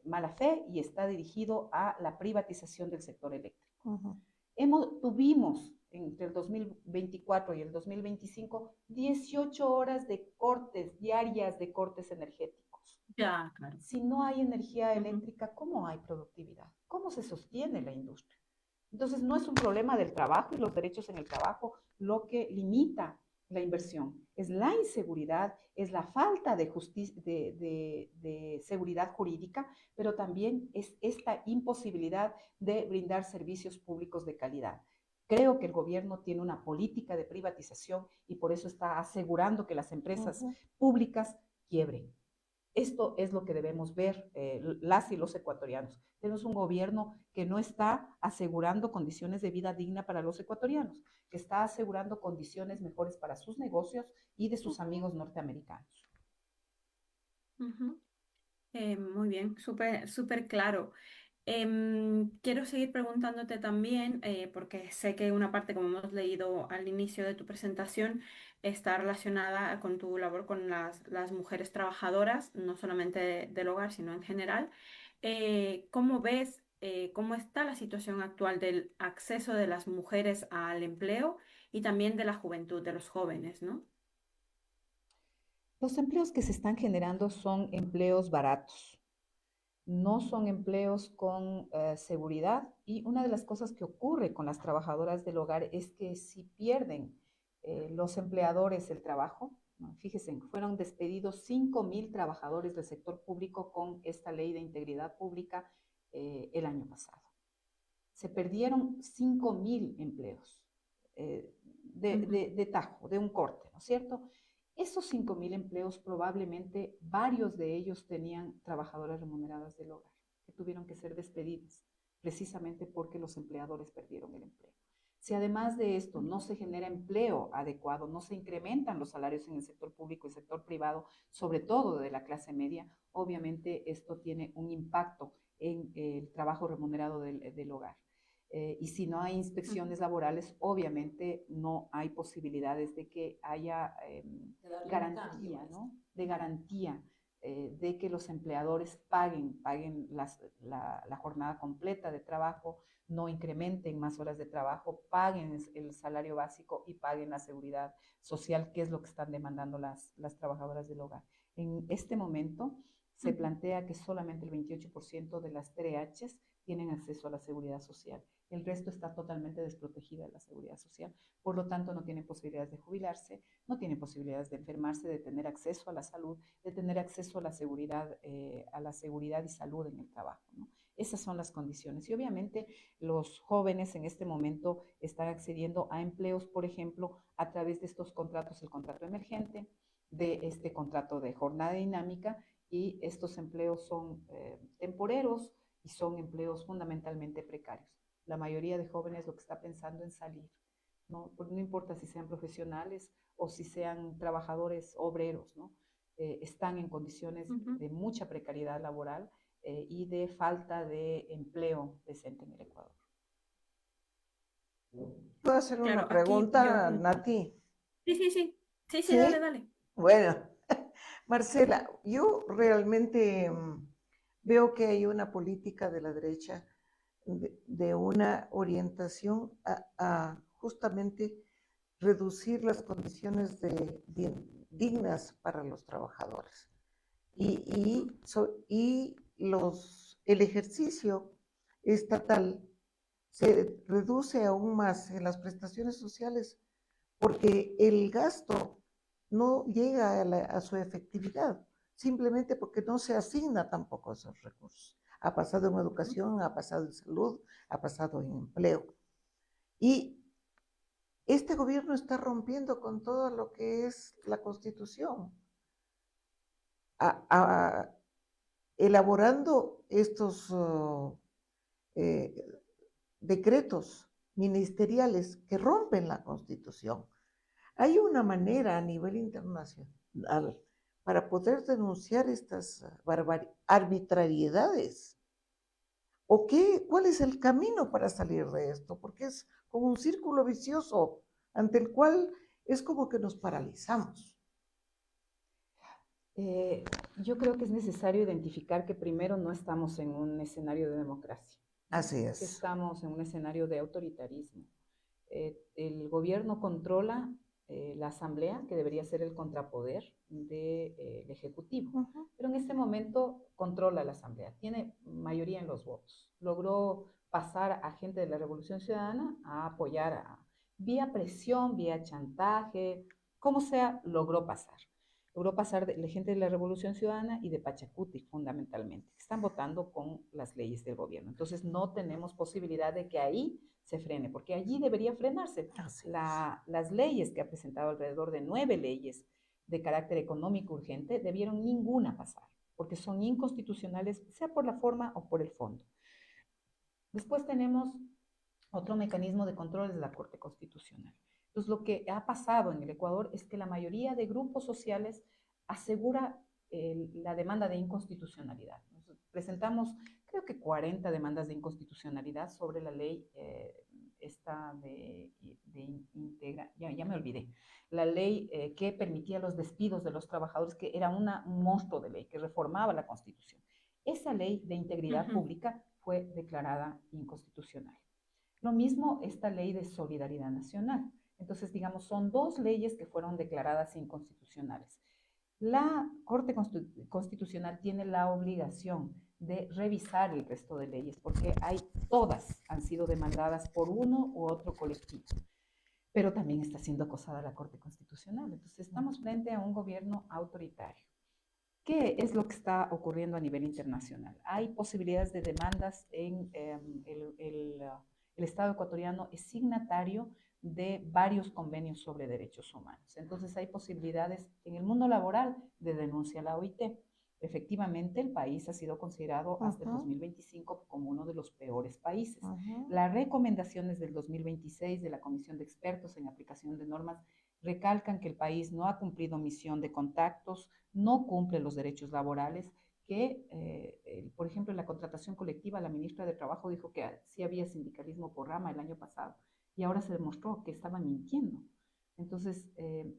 mala fe y está dirigido a la privatización del sector eléctrico. Tuvimos entre el 2024 y el 2025 18 horas de cortes diarias de cortes energéticos. Ya, claro. Si no hay energía eléctrica, ¿cómo hay productividad? ¿Cómo se sostiene la industria? Entonces, no es un problema del trabajo y los derechos en el trabajo lo que limita la inversión. Es la inseguridad, es la falta de seguridad jurídica, pero también es esta imposibilidad de brindar servicios públicos de calidad. Creo que el gobierno tiene una política de privatización y por eso está asegurando que las empresas públicas quiebren. Esto es lo que debemos ver las y los ecuatorianos. Tenemos un gobierno que no está asegurando condiciones de vida digna para los ecuatorianos, que está asegurando condiciones mejores para sus negocios y de sus amigos norteamericanos. Muy bien, súper claro. Quiero seguir preguntándote también, porque sé que una parte, como hemos leído al inicio de tu presentación, está relacionada con tu labor con las mujeres trabajadoras, no solamente del hogar, sino en general. ¿Cómo ves, cómo está la situación actual del acceso de las mujeres al empleo y también de la juventud, de los jóvenes, ¿no? Los empleos que se están generando son empleos baratos. No son empleos con seguridad y una de las cosas que ocurre con las trabajadoras del hogar es que si pierden los empleadores el trabajo, ¿no? Fíjense, fueron despedidos 5,000 trabajadores del sector público con esta ley de integridad pública el año pasado. Se perdieron 5,000 empleos de tajo, de un corte, ¿no es cierto? Esos 5,000 empleos probablemente varios de ellos tenían trabajadoras remuneradas del hogar que tuvieron que ser despedidas precisamente porque los empleadores perdieron el empleo. Si además de esto no se genera empleo adecuado, no se incrementan los salarios en el sector público y sector privado, sobre todo de la clase media, obviamente esto tiene un impacto en el trabajo remunerado del hogar. Y si no hay inspecciones laborales, obviamente no hay posibilidades de que haya garantía, ¿no? De garantía de que los empleadores paguen la jornada completa de trabajo, no incrementen más horas de trabajo, paguen el salario básico y paguen la seguridad social, que es lo que están demandando las trabajadoras del hogar. En este momento se plantea que solamente el 28% de las TRHs tienen acceso a la seguridad social. El resto está totalmente desprotegida de la seguridad social. Por lo tanto, no tienen posibilidades de jubilarse, no tienen posibilidades de enfermarse, de tener acceso a la salud, de tener acceso a la seguridad y salud en el trabajo, ¿no? Esas son las condiciones. Y obviamente los jóvenes en este momento están accediendo a empleos, por ejemplo, a través de estos contratos, el contrato emergente, de este contrato de jornada dinámica, y estos empleos son temporeros y son empleos fundamentalmente precarios. La mayoría de jóvenes lo que está pensando en salir, ¿no? No importa si sean profesionales o si sean trabajadores obreros, ¿no? Están en condiciones de mucha precariedad laboral y de falta de empleo decente en el Ecuador. ¿Puedo hacer una pregunta, Nati? Sí, dale. Bueno, Marcela, yo realmente veo que hay una política de la derecha de una orientación a justamente reducir las condiciones dignas para los trabajadores. Y el ejercicio estatal se reduce aún más en las prestaciones sociales porque el gasto no llega a su efectividad, simplemente porque no se asigna tampoco esos recursos. Ha pasado en educación, ha pasado en salud, ha pasado en empleo. Y este gobierno está rompiendo con todo lo que es la Constitución, elaborando estos decretos ministeriales que rompen la Constitución. Hay una manera a nivel internacional para poder denunciar estas arbitrariedades. ¿Cuál es el camino para salir de esto? Porque es como un círculo vicioso ante el cual es como que nos paralizamos. Yo creo que es necesario identificar que primero no estamos en un escenario de democracia. Así es. Que estamos en un escenario de autoritarismo. El gobierno controla la asamblea, que debería ser el contrapoder del Ejecutivo. Pero en este momento controla la asamblea, tiene mayoría en los votos. Logró pasar a gente de la Revolución Ciudadana a apoyar vía presión, vía chantaje, como sea, logró pasar. Logró pasar de la gente de la Revolución Ciudadana y de Pachacuti, fundamentalmente, que están votando con las leyes del gobierno. Entonces, no tenemos posibilidad de que ahí se frene, porque allí debería frenarse. Las leyes que ha presentado, alrededor de 9 leyes de carácter económico urgente, debieron ninguna pasar, porque son inconstitucionales, sea por la forma o por el fondo. Después tenemos otro mecanismo de control, es la Corte Constitucional. Entonces, lo que ha pasado en el Ecuador es que la mayoría de grupos sociales asegura la demanda de inconstitucionalidad. Nos presentamos, creo que 40 demandas de inconstitucionalidad sobre la ley esta ya me olvidé, la ley que permitía los despidos de los trabajadores, que era un monstruo de ley, que reformaba la Constitución. Esa ley de integridad pública fue declarada inconstitucional. Lo mismo esta ley de solidaridad nacional. Entonces, digamos, son 2 leyes que fueron declaradas inconstitucionales. La Corte Constitucional tiene la obligación de revisar el resto de leyes, porque todas han sido demandadas por uno u otro colectivo, pero también está siendo acosada la Corte Constitucional. Entonces, estamos frente a un gobierno autoritario. ¿Qué es lo que está ocurriendo a nivel internacional? Hay posibilidades de demandas en el Estado ecuatoriano es signatario de varios convenios sobre derechos humanos. Entonces hay posibilidades en el mundo laboral de denuncia a la OIT. Efectivamente, el país ha sido considerado hasta el 2025 como uno de los peores países. Las recomendaciones del 2026 de la Comisión de Expertos en Aplicación de Normas recalcan que el país no ha cumplido misión de contactos, no cumple los derechos laborales, que, por ejemplo, en la contratación colectiva, la ministra de Trabajo dijo que sí había sindicalismo por rama el año pasado, y ahora se demostró que estaba mintiendo. Entonces,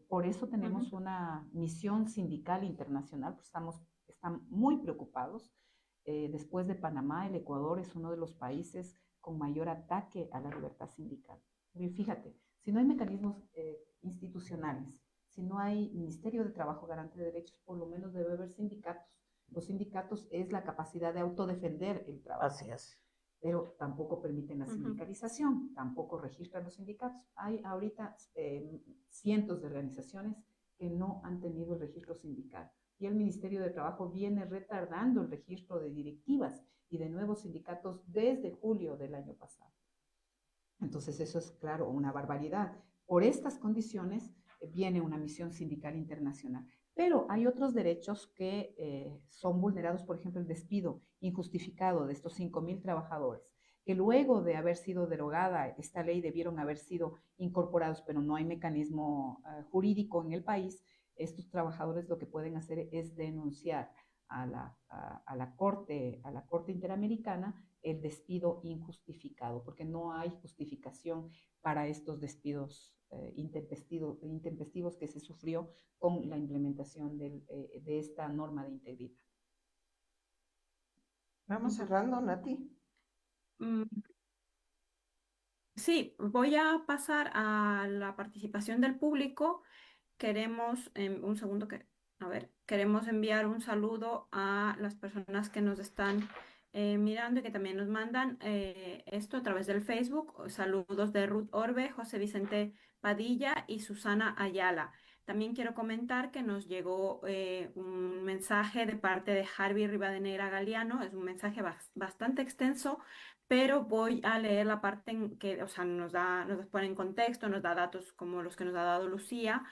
por eso tenemos una misión sindical internacional, pues están muy preocupados. Después de Panamá, el Ecuador es uno de los países con mayor ataque a la libertad sindical. Y fíjate, si no hay mecanismos institucionales, si no hay Ministerio de Trabajo garante de derechos, por lo menos debe haber sindicatos. Los sindicatos es la capacidad de autodefender el trabajo. Así es. Pero tampoco permiten la sindicalización, tampoco registran los sindicatos. Hay ahorita cientos de organizaciones que no han tenido el registro sindical. Y el Ministerio de Trabajo viene retardando el registro de directivas y de nuevos sindicatos desde julio del año pasado. Entonces eso es, claro, una barbaridad. Por estas condiciones viene una misión sindical internacional. Pero hay otros derechos que son vulnerados, por ejemplo, el despido injustificado de estos 5,000 trabajadores, que luego de haber sido derogada esta ley debieron haber sido incorporados, pero no hay mecanismo jurídico en el país. Estos trabajadores lo que pueden hacer es denunciar a la Corte Interamericana el despido injustificado, porque no hay justificación para estos despidos intempestivos que se sufrió con la implementación de esta norma de integridad. Vamos cerrando, Nati. Mm, sí, voy a pasar a la participación del público. Queremos, un segundo que, a ver, queremos enviar un saludo a las personas que nos están mirando y que también nos mandan esto a través del Facebook. Saludos de Ruth Orbe, José Vicente Padilla y Susana Ayala. También quiero comentar que nos llegó un mensaje de parte de Harvey Rivadeneira Galeano. Es un mensaje bastante extenso, pero voy a leer la parte en que, o sea, nos pone en contexto, nos da datos como los que nos ha dado Lucía.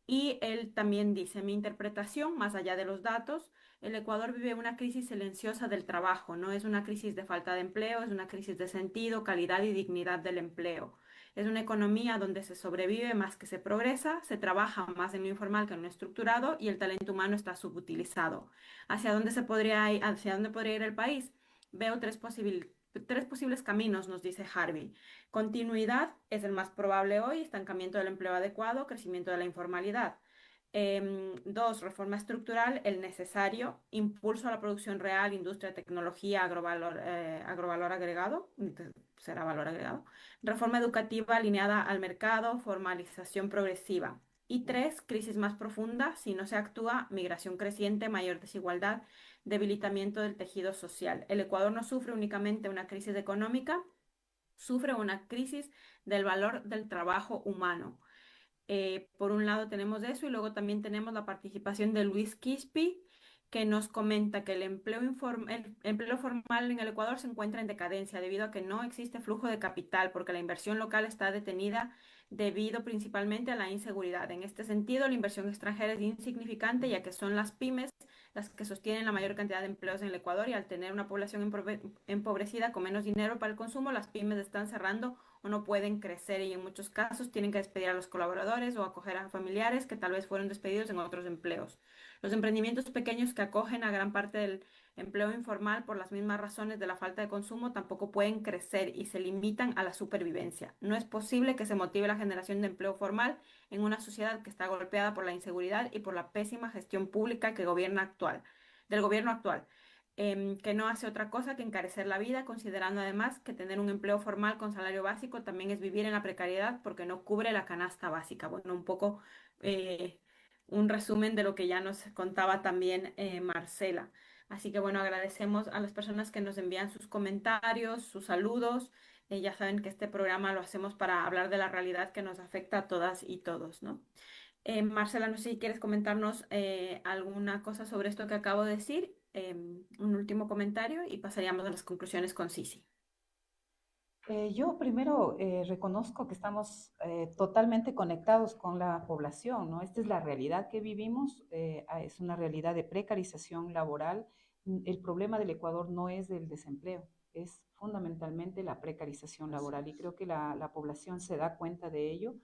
Y él también dice, mi interpretación, más allá de los datos, el Ecuador vive una crisis silenciosa del trabajo, no es una crisis de falta de empleo, es una crisis de sentido, calidad y dignidad del empleo. Es una economía donde se sobrevive más que se progresa, se trabaja más en lo informal que en lo estructurado y el talento humano está subutilizado. Hacia dónde podría ir el país? Veo tres posibles caminos, nos dice Harvey. Continuidad es el más probable hoy, estancamiento del empleo adecuado, crecimiento de la informalidad. Dos, reforma estructural, el necesario, impulso a la producción real, industria, tecnología, agrovalor agregado, será valor agregado. Reforma educativa alineada al mercado, formalización progresiva. Y tres, crisis más profunda, si no se actúa, migración creciente, mayor desigualdad, debilitamiento del tejido social. El Ecuador no sufre únicamente una crisis económica, sufre una crisis del valor del trabajo humano. Por un lado tenemos eso y luego también tenemos la participación de Luis Quispe, que nos comenta que el empleo formal en el Ecuador se encuentra en decadencia debido a que no existe flujo de capital, porque la inversión local está detenida debido principalmente a la inseguridad. En este sentido, la inversión extranjera es insignificante, ya que son las pymes las que sostienen la mayor cantidad de empleos en el Ecuador y al tener una población empobrecida con menos dinero para el consumo, las pymes están cerrando o no pueden crecer y en muchos casos tienen que despedir a los colaboradores o acoger a familiares que tal vez fueron despedidos en otros empleos. Los emprendimientos pequeños que acogen a gran parte del empleo informal por las mismas razones de la falta de consumo tampoco pueden crecer y se limitan a la supervivencia. No es posible que se motive la generación de empleo formal en una sociedad que está golpeada por la inseguridad y por la pésima gestión pública del gobierno actual, que no hace otra cosa que encarecer la vida, considerando además que tener un empleo formal con salario básico también es vivir en la precariedad porque no cubre la canasta básica. Bueno, un poco eh, un resumen de lo que ya nos contaba también Marcela. Así que bueno, agradecemos a las personas que nos envían sus comentarios, sus saludos. Ya saben que este programa lo hacemos para hablar de la realidad que nos afecta a todas y todos, ¿no? Marcela, no sé si quieres comentarnos alguna cosa sobre esto que acabo de decir, un último comentario y pasaríamos a las conclusiones con Sisi. Yo primero reconozco que estamos totalmente conectados con la población, ¿no? Esta es la realidad que vivimos, es una realidad de precarización laboral. El problema del Ecuador no es el desempleo, es fundamentalmente la precarización laboral y creo que la población se da cuenta de ello.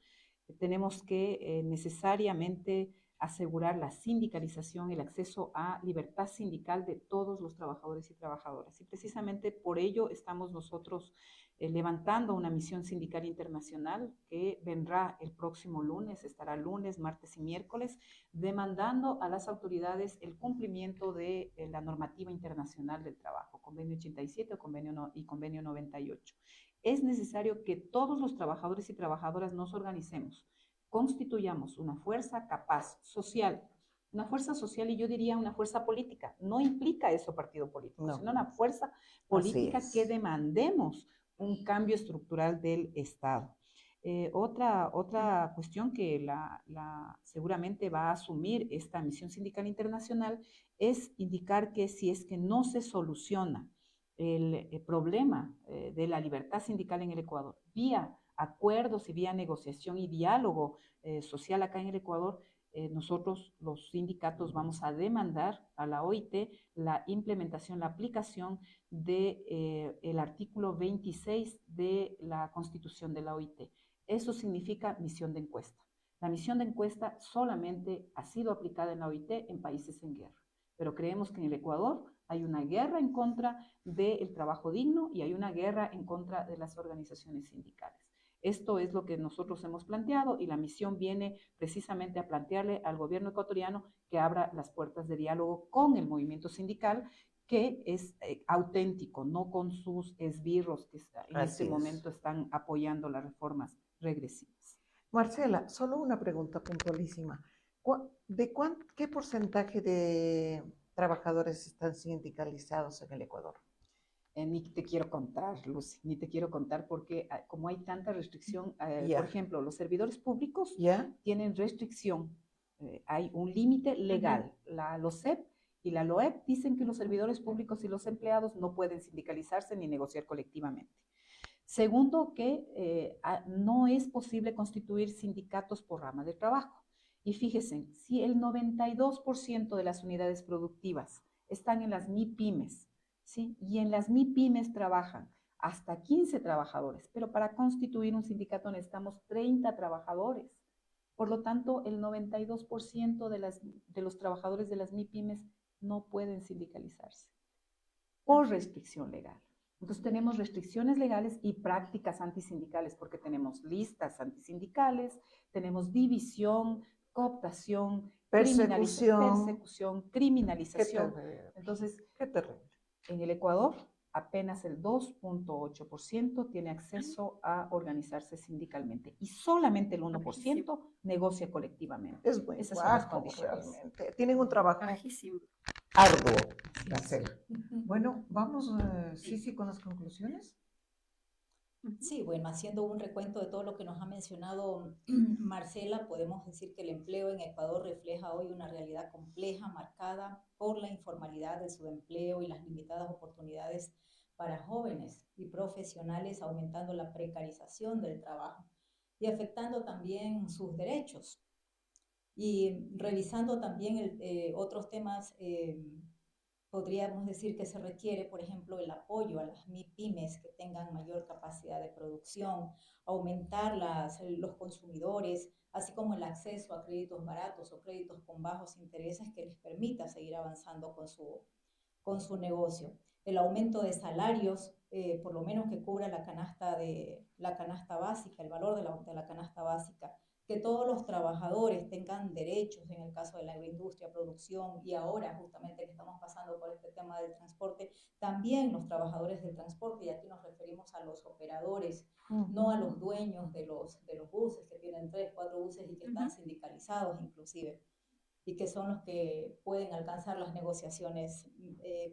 Tenemos que necesariamente asegurar la sindicalización, el acceso a libertad sindical de todos los trabajadores y trabajadoras. Y precisamente por ello estamos nosotros levantando una misión sindical internacional que vendrá el próximo lunes, estará lunes, martes y miércoles, demandando a las autoridades el cumplimiento de la normativa internacional del trabajo, convenio 87 y convenio 98. Es necesario que todos los trabajadores y trabajadoras nos organicemos, constituyamos una fuerza capaz, social, una fuerza social y yo diría una fuerza política. No implica eso partido político, no, sino una fuerza política que demandemos un cambio estructural del Estado. Otra cuestión que seguramente va a asumir esta misión sindical internacional es indicar que si es que no se soluciona el problema de la libertad sindical en el Ecuador vía acuerdos y vía negociación y diálogo social acá en el Ecuador, nosotros los sindicatos vamos a demandar a la OIT la implementación, la aplicación del artículo 26 de la Constitución de la OIT. Eso significa misión de encuesta. La misión de encuesta solamente ha sido aplicada en la OIT en países en guerra, pero creemos que en el Ecuador hay una guerra en contra del trabajo digno y hay una guerra en contra de las organizaciones sindicales. Esto es lo que nosotros hemos planteado y la misión viene precisamente a plantearle al gobierno ecuatoriano que abra las puertas de diálogo con el movimiento sindical que es auténtico, no con sus esbirros que en Así este es. momento están apoyando las reformas regresivas. Marcela, solo una pregunta puntualísima. ¿Qué porcentaje de trabajadores están sindicalizados en el Ecuador? Ni te quiero contar, Lucy, ni te quiero contar porque como hay tanta restricción, por ejemplo, los servidores públicos tienen restricción, hay un límite legal. La LOCEP y la LOEP dicen que los servidores públicos y los empleados no pueden sindicalizarse ni negociar colectivamente. Segundo, que no es posible constituir sindicatos por rama de trabajo. Y fíjense, si el 92% de las unidades productivas están en las MIPYMES, ¿sí? Y en las MIPYMES trabajan hasta 15 trabajadores, pero para constituir un sindicato necesitamos 30 trabajadores. Por lo tanto, el 92% de los trabajadores de las MIPYMES no pueden sindicalizarse por restricción legal. Entonces tenemos restricciones legales y prácticas antisindicales porque tenemos listas antisindicales, tenemos división, cooptación, persecución, criminalización. Entonces, qué terrible. En el Ecuador, apenas el 2.8% tiene acceso a organizarse sindicalmente y solamente el 1% negocia colectivamente. Es muy Esas son las bajo, condiciones. realmente. Tienen un trabajo Bajísimo. arduo de hacer. Bueno, vamos, sí, con las conclusiones. Sí, bueno, haciendo un recuento de todo lo que nos ha mencionado Marcela, podemos decir que el empleo en Ecuador refleja hoy una realidad compleja, marcada por la informalidad del subempleo y las limitadas oportunidades para jóvenes y profesionales, aumentando la precarización del trabajo y afectando también sus derechos. Y revisando también otros temas, podríamos decir que se requiere, por ejemplo, el apoyo a las MIPYMES que tengan mayor capacidad de producción, aumentar los consumidores, así como el acceso a créditos baratos o créditos con bajos intereses que les permita seguir avanzando con su negocio. El aumento de salarios, por lo menos que cubra la canasta básica, el valor de la canasta básica, que todos los trabajadores tengan derechos en el caso de la agroindustria, producción y ahora justamente que estamos pasando por este tema del transporte, también los trabajadores del transporte, y aquí nos referimos a los operadores, no a los dueños de los buses que tienen 3, 4 buses y que están sindicalizados inclusive y que son los que pueden alcanzar las negociaciones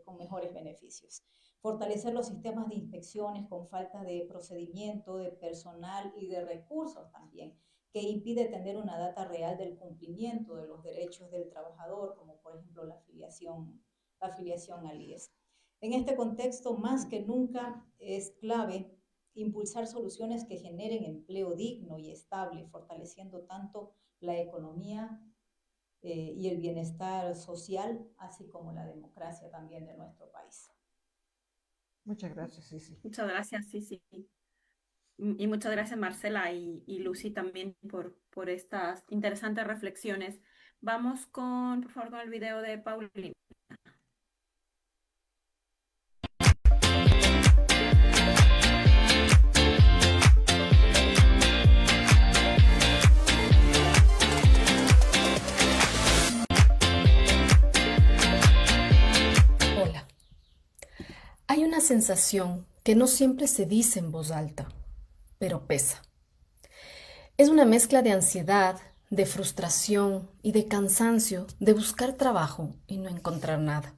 con mejores beneficios. Fortalecer los sistemas de inspecciones con falta de procedimiento, de personal y de recursos también, que impide tener una data real del cumplimiento de los derechos del trabajador, como por ejemplo la afiliación al IES. En este contexto, más que nunca, es clave impulsar soluciones que generen empleo digno y estable, fortaleciendo tanto la economía y el bienestar social, así como la democracia también de nuestro país. Muchas gracias, Sisi. Muchas gracias, Sisi. Y muchas gracias, Marcela y Lucy también por estas interesantes reflexiones. Vamos por favor, con el video de Paulina. Hola. Hay una sensación que no siempre se dice en voz alta, pero pesa. Es una mezcla de ansiedad, de frustración y de cansancio de buscar trabajo y no encontrar nada.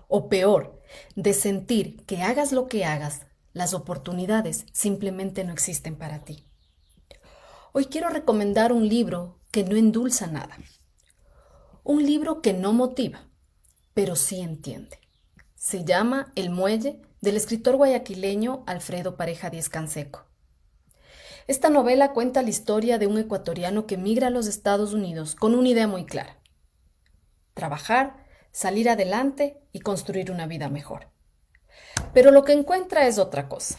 O peor, de sentir que hagas lo que hagas, las oportunidades simplemente no existen para ti. Hoy quiero recomendar un libro que no endulza nada. Un libro que no motiva, pero sí entiende. Se llama El Muelle, del escritor guayaquileño Alfredo Pareja Díez-Canseco. Esta novela cuenta la historia de un ecuatoriano que migra a los Estados Unidos con una idea muy clara: trabajar, salir adelante y construir una vida mejor. Pero lo que encuentra es otra cosa.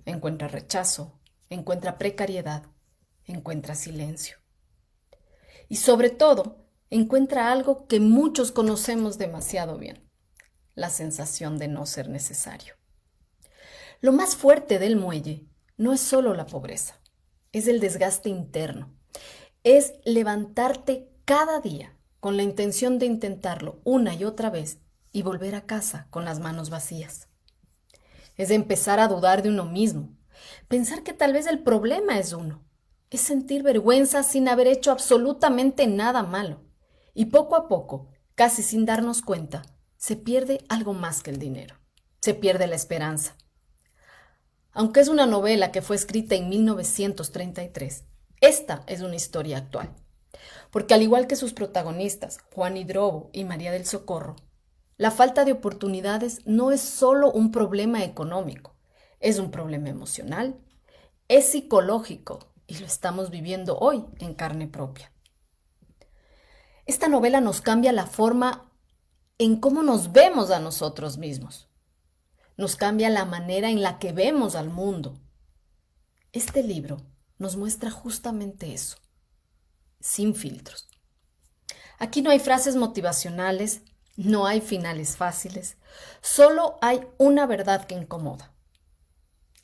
Encuentra rechazo, encuentra precariedad, encuentra silencio. Y sobre todo, encuentra algo que muchos conocemos demasiado bien: la sensación de no ser necesario. Lo más fuerte del muelle no es solo la pobreza, es el desgaste interno. Es levantarte cada día con la intención de intentarlo una y otra vez y volver a casa con las manos vacías. Es empezar a dudar de uno mismo, pensar que tal vez el problema es uno. Es sentir vergüenza sin haber hecho absolutamente nada malo. Y poco a poco, casi sin darnos cuenta, se pierde algo más que el dinero. Se pierde la esperanza. Aunque es una novela que fue escrita en 1933, esta es una historia actual. Porque al igual que sus protagonistas, Juan Hidrobo y María del Socorro, la falta de oportunidades no es solo un problema económico, es un problema emocional, es psicológico y lo estamos viviendo hoy en carne propia. Esta novela nos cambia la forma en cómo nos vemos a nosotros mismos. Nos cambia la manera en la que vemos al mundo. Este libro nos muestra justamente eso, sin filtros. Aquí no hay frases motivacionales, no hay finales fáciles, solo hay una verdad que incomoda,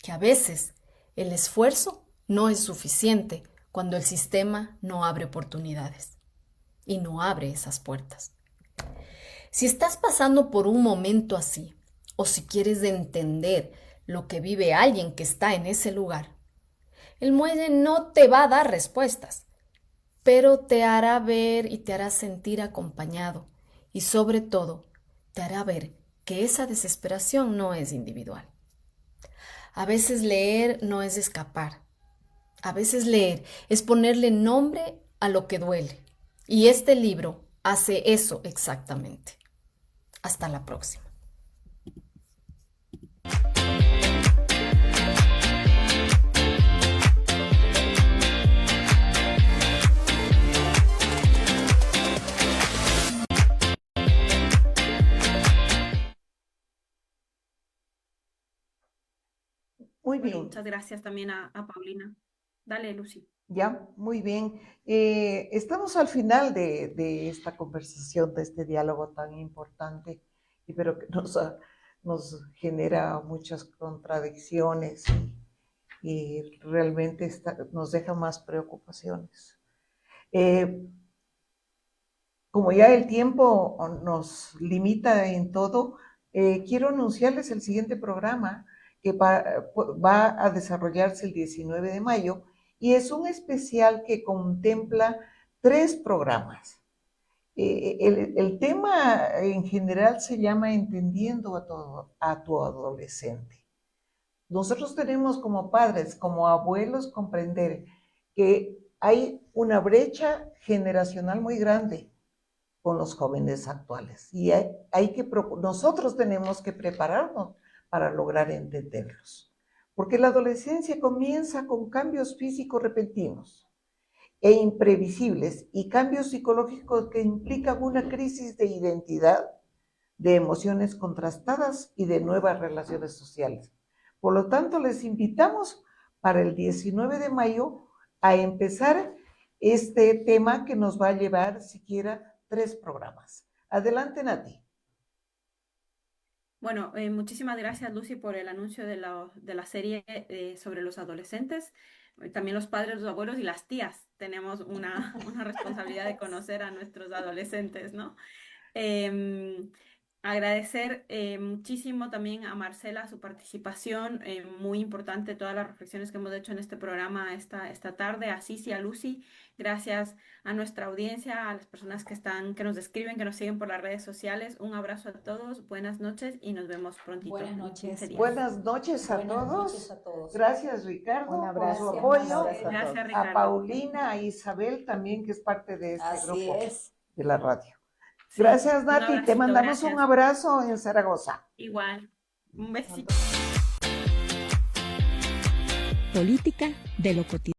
que a veces el esfuerzo no es suficiente cuando el sistema no abre oportunidades y no abre esas puertas. Si estás pasando por un momento así, o si quieres entender lo que vive alguien que está en ese lugar, el muelle no te va a dar respuestas, pero te hará ver y te hará sentir acompañado y sobre todo te hará ver que esa desesperación no es individual. A veces leer no es escapar, a veces leer es ponerle nombre a lo que duele y este libro hace eso exactamente. Hasta la próxima. Muy Bueno, bien. muchas gracias también a Paulina. Dale, Lucy. Ya, muy bien. Estamos al final de esta conversación, de este diálogo tan importante, pero que nos genera muchas contradicciones y realmente nos deja más preocupaciones. Como ya el tiempo nos limita en todo, quiero anunciarles el siguiente programa que va a desarrollarse el 19 de mayo y es un especial que contempla 3 programas. El tema en general se llama Entendiendo a tu adolescente. Nosotros tenemos como padres, como abuelos, comprender que hay una brecha generacional muy grande con los jóvenes actuales y nosotros tenemos que prepararnos para lograr entenderlos. Porque la adolescencia comienza con cambios físicos repentinos e imprevisibles y cambios psicológicos que implican una crisis de identidad, de emociones contrastadas y de nuevas relaciones sociales. Por lo tanto, les invitamos para el 19 de mayo a empezar este tema que nos va a llevar siquiera 3 programas. Adelante, Nati. Bueno, muchísimas gracias, Lucy, por el anuncio de la serie sobre los adolescentes. También los padres, los abuelos y las tías tenemos una responsabilidad de conocer a nuestros adolescentes, ¿no? Agradecer muchísimo también a Marcela su participación, muy importante todas las reflexiones que hemos hecho en este programa esta tarde, a Sisi, a Lucy, gracias a nuestra audiencia, a las personas que nos escriben, que nos siguen por las redes sociales. Un abrazo a todos, buenas noches y nos vemos prontito. Buenas noches. Buenas noches a todos. Gracias, Ricardo, por su Un apoyo. abrazo Gracias, A Ricardo. Paulina, a Isabel también, que es parte de este Así grupo es. de la radio. Gracias, Un Nati. Te abracito, mandamos gracias. un abrazo en Zaragoza. Igual, un besito. Política de lo cotidiano.